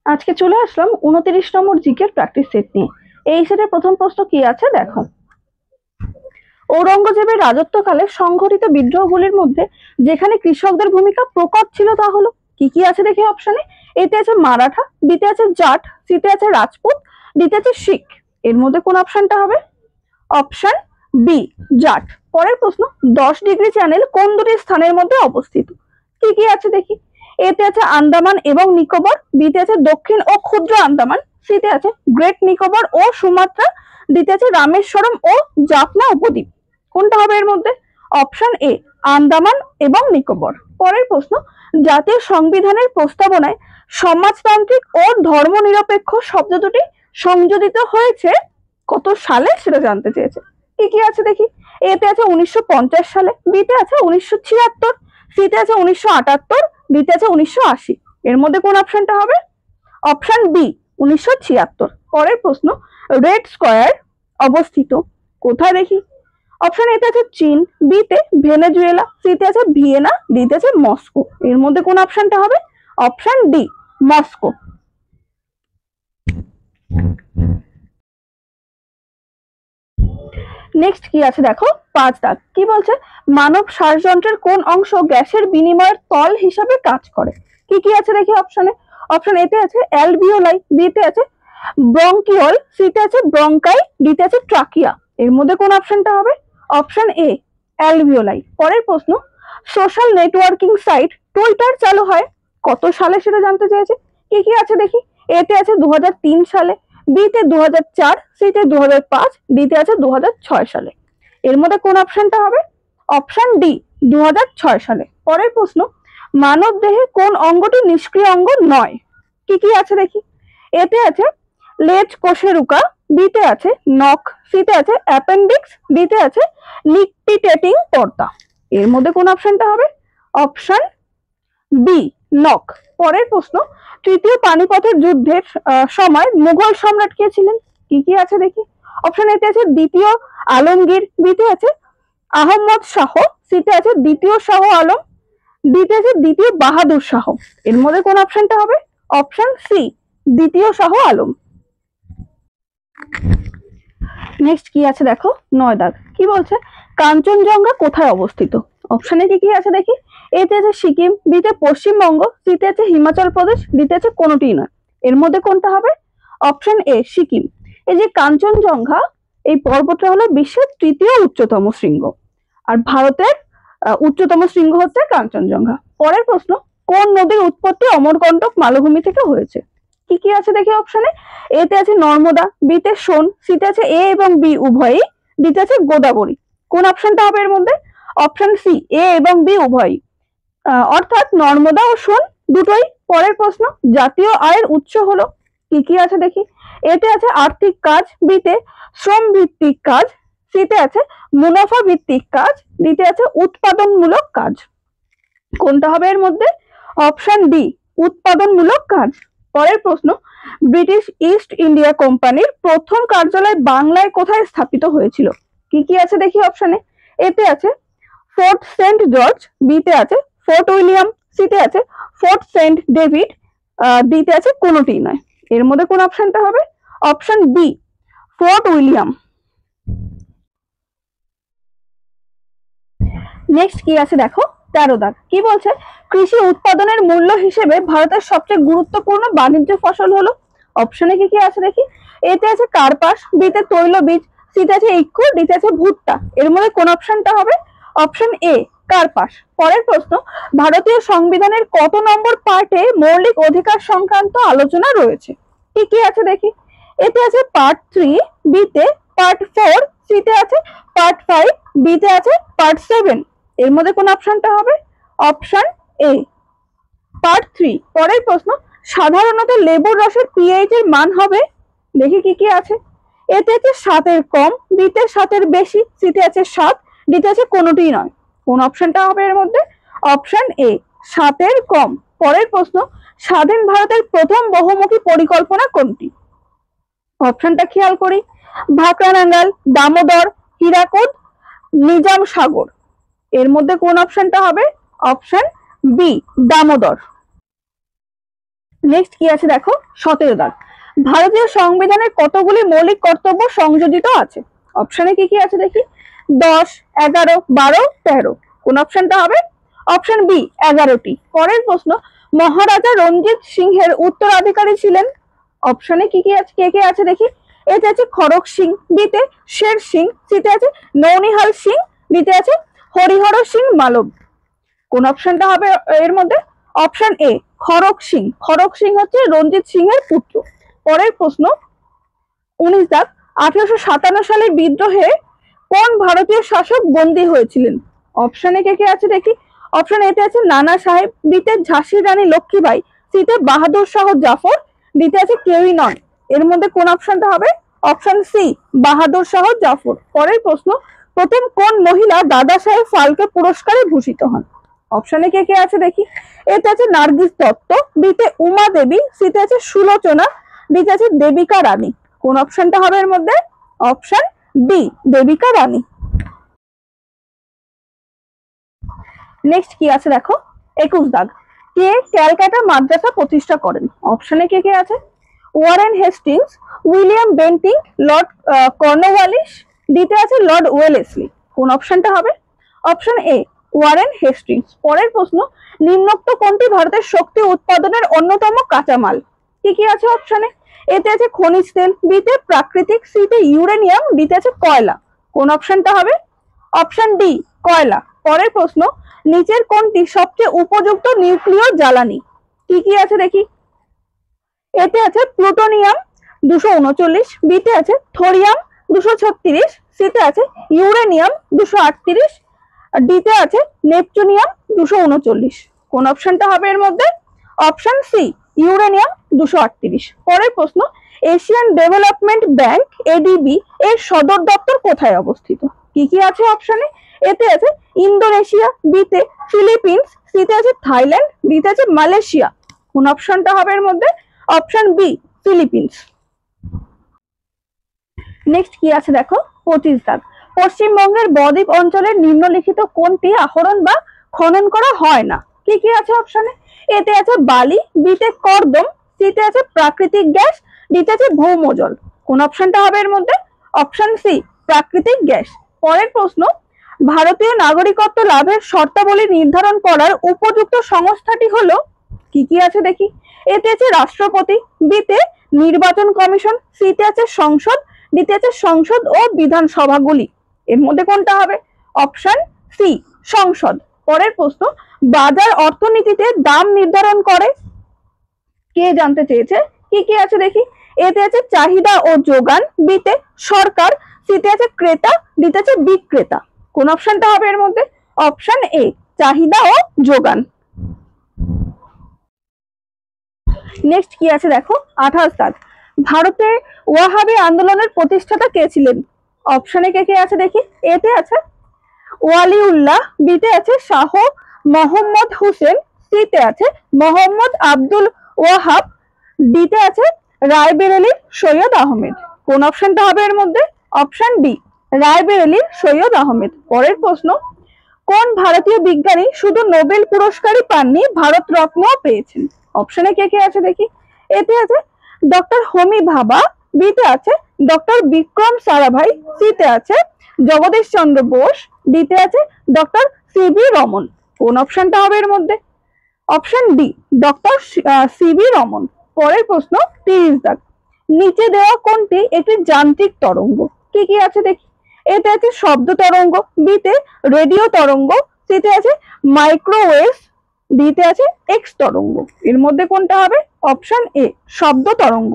আজকে চলে আসলাম 29 নম্বর জিকের প্র্যাকটিস সেট নিয়ে। এই সেটের প্রথম প্রশ্ন কি আছে দেখো। ঔরঙ্গজেবের রাজত্বকালে সংঘটিত বিদ্রোহগুলির মধ্যে যেখানে কৃষকদের ভূমিকা প্রকট ছিল তা হলো, কি কি আছে দেখি অপশনে। এতে আছে মারাঠা, বিতে আছে জাট, সিতে আছে রাজপুত, ডিতে আছে শিখ। এর মধ্যে কোন অপশনটা হবে? অপশন বি, জাট। পরের প্রশ্ন, 10 ডিগ্রি চ্যানেল কোন দুটি স্থানের মধ্যে অবস্থিত? কি কি আছে দেখি। এতে আছে আন্দামান এবং নিকোবর, বিতে আছে দক্ষিণ ও ক্ষুদ্র আন্দামান, সিতে আছে গ্রেট নিকোবর ও সুমাত্রা, ডিতে আছে রামেশ্বরম ও জাফনা উপদ্বীপ। কোনটা হবে এর মধ্যে? অপশন এ, আন্দামান এবং নিকোবর। পরের প্রশ্ন, জাতীয় সংবিধানের প্রস্তাবনায় সমাজতান্ত্রিক ও ধর্মনিরপেক্ষ শব্দ দুটি সংযোজিত হয়েছে কত সালে সেটা জানতে চেয়েছে। কি কি আছে দেখি। এতে আছে 1950 সালে, বিতে আছে 1976, সিতে আছে 1978, ডিতে আছে 1980। এর মধ্যে কোন অপশনটা হবে? Option B, 1976। পরের প্রশ্ন, রেড স্কয়ার অবস্থিত কোথায় দেখি। অপশন এতে আছে চীন, বিতে ভেনেজুয়েলা, সিতে আছে ভিয়েনা, ডিতে আছে মস্কো। এর মধ্যে কোন অপশনটা হবে? Option D, Moscow. নেক্সট কি আছে দেখো, 5 দাগ। কি বলছে? মানব শ্বাসযন্ত্রের কোন অংশ গ্যাসের বিনিময়ের তল হিসাবে কাজ করে? কি কি আছে দেখি অপশনে। অপশন এতে আছে অ্যালভিওলাই, বিতে আছে ব্রঙ্কিওল, সিতে আছে ব্রঙ্কাই, ডিতে আছে ট্রাকিয়া। এর মধ্যে কোন অপশনটা হবে? Option A, alveoli. পরের প্রশ্ন, সোশ্যাল নেটওয়ার্কিং সাইট টুইটার চালু হয় কত সালে সেটা জানতে চেয়েছে। কি কি আছে দেখি। এতে আছে 2003 সালে, বিতে 2004, সিতে 2005, ডিতে আছে 2006 সালে। এর মধ্যে কোন অপশনটা হবে? অপশন ডি, 2006 সালে। পরের প্রশ্ন, মানব দেহে কোন অঙ্গটি নিষ্ক্রিয় অঙ্গ নয়? কি কি আছে দেখি। এতে আছে লেজ কোষেরুকা, বিতে আছে নখ, সিতে আছে অ্যাপেন্ডিক্স, ডিতে আছে নিকটিটেটিং পর্দা। এর মধ্যে কোন অপশনটা হবে? অপশন বি, নখ। পরের প্রশ্ন, তৃতীয় পানিপথের যুদ্ধের সময় মুঘল সম্রাট কে ছিলেন? কি কি আছে দেখি। অপশন এতে আছে দ্বিতীয় আলমগীর, বিতে আছে আহমদ শাহ, সিতে আছে দ্বিতীয় শাহ আলম, ডিতে আছে দ্বিতীয় বাহাদুর শাহ। এর মধ্যে কোন অপশনটা হবে? অপশন সি, দ্বিতীয় শাহ আলম। নেক্সট কি আছে দেখো, 9 দাগ। কি বলছে? কাঞ্চনজঙ্ঘা কোথায় অবস্থিত? অপশনে কি কি আছে দেখি। এতে আছে সিকিম, বিতে পশ্চিমবঙ্গ, সিতে আছে হিমাচল প্রদেশ, ডিতে আছে কোনোটিই নয়। এর মধ্যে কোনটা হবে? Option A, Sikkim. এই যে কাঞ্চনজঙ্ঘা, এই পর্বতটা হলো বিশ্বের তৃতীয় উচ্চতম শৃঙ্গ, আর ভারতের উচ্চতম শৃঙ্গ হচ্ছে কাঞ্চনজঙ্ঘা। পরের প্রশ্ন, কোন নদীর উৎপত্তি অমরকণ্টক মালভূমি থেকে হয়েছে? কি কি আছে দেখি অপশনে। এতে আছে নর্মদা, বিতে সোন, সিতে আছে এ এবং বি উভয়ই, ডিতে আছে গোদাবরী। কোন অপশনটা হবে এর মধ্যে? অপশন সি, এ এবং বি উভয়ই, অর্থাৎ নর্মদা ও সোন দুটোই। পরের প্রশ্ন, জাতীয় আয়ের উৎস হলো, কি কি আছে দেখি। এতে আছে আর্থিক কাজ, বিতে শ্রম ভিত্তিক কাজ, সিতে আছে মুনাফা ভিত্তিক কাজ, ডিতে আছে উৎপাদনমূলক কাজ। কোনটা হবে এর মধ্যে? অপশন ডি, উৎপাদনমূলক কাজ। পরের প্রশ্ন, ব্রিটিশ ইস্ট ইন্ডিয়া কোম্পানির প্রথম কার্যালয় বাংলায় কোথায় স্থাপিত হয়েছিল? কি কি আছে দেখি অপশনে। এতে আছে ফোর্ট সেন্ট জর্জ, বিতে আছে ফোর্ট উইলিয়াম, সিতে আছে ফোর্ট সেন্ট ডেভিড, ডিতে আছে কোনোটি নয়। এর মধ্যে কোন অপশনটা হবে? Option B, Fort William. Next কি আছে দেখো, 13 দাগ। কি বলছে? কৃষি উৎপাদনের মূল্য হিসেবে ভারতের সবচেয়ে গুরুত্বপূর্ণ বাণিজ্য ফসল হলো। অপশনে কি কি আছে দেখি। এতে আছে কার্পাস, বিতে তৈলবীজ, সিতে আছে ইক্ষু, ডিতে আছে ভুট্টা। এর মধ্যে কোন অপশনটা হবে? অপশন এ, কার্পাস। পরের প্রশ্ন, ভারতীয় সংবিধানের কত নম্বর পার্টে মৌলিক অধিকার সংক্রান্ত আলোচনা রয়েছে? কি কি আছে দেখি। এতে আছে পার্ট 3, বিতে পার্ট 4, সিতে আছে পার্ট 5, ডিতে আছে পার্ট 7। এর মধ্যে কোন অপশনটা হবে? Option A, part 3। পরের প্রশ্ন, সাধারণত লেবুর রসের পিএইচ এর মান হবে, দেখি কি কি আছে। এতে আছে 7 এর কম, বিতে 7 এর বেশি, সিতে আছে 7, ডিতে আছে কোনোটিই নয়। কোন অপশনটা হবে এর মধ্যে? অপশন এ, 7 এর কম। পরের প্রশ্ন, স্বাধীন ভারতের প্রথম বহুমুখী পরিকল্পনা কোনটি? অপশনটা খেয়াল করি। ভাকরানাঙ্গাল, দামোদর, হীরাকুদ, নিজাম সাগর। এর মধ্যে কোন অপশনটা হবে? Option B, Damodar. নেক্সট কি আছে দেখো, 17 দাগ, ভারতীয় সংবিধানের কতগুলি মৌলিক কর্তব্য সংযোজিত আছে? অপশনে কি কি আছে দেখি, 10, 11, 12, 13। কোন অপশনটা হবে? অপশন বি 11টি। পরের প্রশ্ন, মহারাজা রঞ্জিত সিংহের উত্তরাধিকারী ছিলেন? অপশনে কি কি আছে, কে কে আছে দেখি, এতে আছে খড়ক সিং, বিতে শের সিং, সিতে আছে নৌনিহাল সিং, দিতে আছে হরিহর সিং মালব। কোন অপশনটা হবে এর মধ্যে? Option A Kharak Singh. খড়ক সিং হচ্ছে রঞ্জিত সিং এর পুত্র। পরের প্রশ্ন, 19 দাগ, 1857 সালের বিদ্রোহে কোন ভারতীয় শাসক বন্দী হয়েছিলেন? অপশনে কে কে আছে দেখি, অপশন এতে আছে নানা সাহেব, বিতে ঝাঁসির রানী লক্ষ্মীবাই, সিতে বাহাদুর শাহ জাফর, দিতে আছে কেউই নন। এর মধ্যে কোন অপশনটা হবে? Option C Bahadur Shah Zafar. পরের প্রশ্ন, প্রথম কোন মহিলা দাদা সাহেব ফালকে পুরস্কারে ভূষিত হন? অপশনে কে কে আছে দেখি, এতে আছে নার্গিস দত্ত, বিতে উমা দেবী, সিতে আছে সুলোচনা, দিতে আছে দেবিকা রানী। কোন অপশনটা হবে এর মধ্যে? অপশন বি দেবিকা রানী। নেক্সট কি আছে দেখো, 21 দাগ, কে ক্যালকাটা মাদ্রাসা প্রতিষ্ঠা করেন? অপশনে কে কে আছে, Warren Hastings, William Bentinck, Lord Cornwallis, দিতে আছে লর্ড ওয়েলেসলি। কোন অপশনটা হবে? Option A Warren Hastings. পরের প্রশ্ন, নিম্নোক্ত কোনটি ভারতের শক্তি উৎপাদনের অন্যতম কাঁচামাল? কি কি আছে অপশনে? এতে আছে খনিজ তেল, বিতে প্রাকৃতিক, সিতে ইউরেনিয়াম, দিতে আছে কয়লা। কোন অপশনটা হবে? অপশন ডি কয়লা। পরের প্রশ্ন, নিচের কোনটি সবচেয়ে উপযুক্ত নিউক্লিয় জ্বালানি? কি কি আছে দেখি, এতে আছে প্লুটোনিয়াম 239, বিতে আছে থোরিয়াম 236, সিতে আছে ইউরেনিয়াম 238, ডিতে আছে নেপচুনিয়াম 239। কোন অপশনটা হবে এর মধ্যে? Option C uranium 238। পরের প্রশ্ন, এশিয়ান ডেভেলপমেন্ট ব্যাংক এডিবি এর সদর দপ্তর কোথায় অবস্থিত? কি কি আছে অপশনে? এতে আছে ইন্দোনেশিয়া, বিতে ফিলিপিন্স, সিতে আছে থাইল্যান্ড, ডিতে আছে মালয়েশিয়া। কোন অপশনটা হবে এর মধ্যে? Option B Philippines. নেক্সট কি আছে দেখো, 25 দাগ, পশ্চিমবঙ্গের বদ্বীপ অঞ্চলের নিম্নলিখিত কোনটি আহরণ বা খনন করা হয় না? কি কি আছে অপশনে? এতে আছে বালি, বিতে কর্দম, সিতে আছে প্রাকৃতিক গ্যাস, ডিতে আছে ভৌমজল। কোন অপশনটা হবে এর মধ্যে? অপশন সি প্রাকৃতিক গ্যাস। পরের প্রশ্ন, ভারতীয় নাগরিকত্ব লাভের শর্তাবলী নির্ধারণ করার উপযুক্ত সংস্থাটি হলো? কি কি আছে দেখি, এতে আছে রাষ্ট্রপতি, বিতে নির্বাচন কমিশন, সিতে আছে সংসদ, ডিতে আছে সংসদ ও বিধানসভাগুলি। এর মধ্যে কোনটা হবে? অপশন সি সংসদ। পরের প্রশ্ন, বাজার অর্থনীতিতে দাম নির্ধারণ করে? কে জানতে চেয়েছে? কি কি আছে দেখি, এতে আছে চাহিদা ও যোগান, বিতে সরকার, সিতে আছে ক্রেতা, ডিতে আছে বিক্রেতা। কোন অপশনটা হবে এর মধ্যে? অপশন এ চাহিদা ও যোগান। নেক্সট কি আছে দেখো, 28 দাগ, ভারতে ওয়াহাবি আন্দোলনের প্রতিষ্ঠাতা কে ছিলেন? অপশনে কে কে আছে দেখি, এতে আছে ওয়ালিউল্লাহ, বিতে আছে শাহ মোহাম্মদ হোসেন, সিতে আছে মোহাম্মদ আব্দুল ওয়াহাব, ডিতে আছে রায়বেরেলির সৈয়দ আহমেদ। কোন অপশনটা হবে এর মধ্যে? অপশন বি রায়বেরেলির সৈয়দ আহমেদ। পরের প্রশ্ন, কোন ভারতীয় বিজ্ঞানী শুধু নোবেল পুরস্কারই পাননি, ভারত রত্নও পেয়েছেন? অপশনে কে কে আছে দেখি, এতে আছে ডক্টর হোমি ভাবা, বিতে আছে ডক্টর বিক্রম সারাভাই, সিতে আছে জগদীশ চন্দ্র বোস, ডিতে আছে ডক্টর সিবি রমন। কোন অপশনটা হবে এর মধ্যে? Option D doctor CV Raman. পরের প্রশ্ন, 30 দাগ, নিচে দেওয়া কোনটি একটি যান্ত্রিক তরঙ্গ? কি কি আছে দেখি, এতে আছে শব্দ তরঙ্গ, বিতে রেডিও তরঙ্গ, সিতে আছে মাইক্রোওয়েভ, ডিতে আছে এক্স তরঙ্গ। এর মধ্যে কোনটা হবে? অপশন এ শব্দ তরঙ্গ।